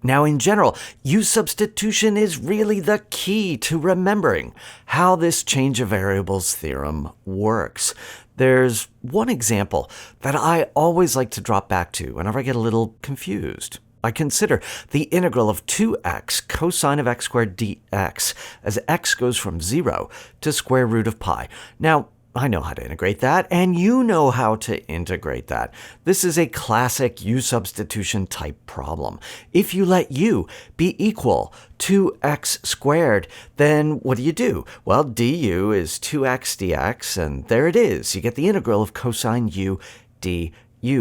Now, in general, u-substitution is really the key to remembering how this change of variables theorem works. There's one example that I always like to drop back to whenever I get a little confused. I consider the integral of 2x cosine of x squared dx as x goes from 0 to square root of pi. Now, I know how to integrate that, and you know how to integrate that. This is a classic u-substitution type problem. If you let u be equal to x squared, then what do? Well, du is 2x dx, and there it is. You get the integral of cosine u du.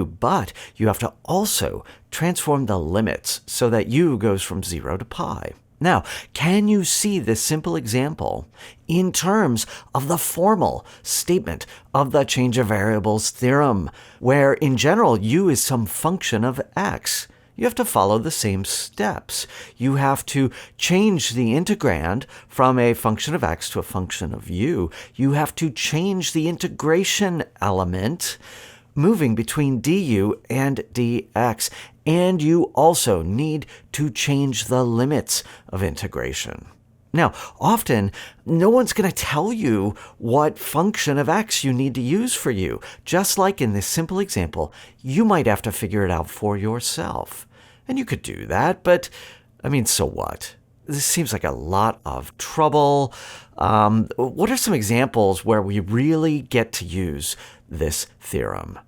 But you have to also transform the limits so that u goes from 0 to pi. Now, can you see this simple example in terms of the formal statement of the change of variables theorem, where in general u is some function of x? You have to follow the same steps. You have to change the integrand from a function of x to a function of u. You have to change the integration element moving between du and dx. And you also need to change the limits of integration. Now, often, no one's going to tell you what function of x you need to use for u. Just like in this simple example, you might have to figure it out for yourself. And you could do that, but, so what? This seems like a lot of trouble. What are some examples where we really get to use this theorem?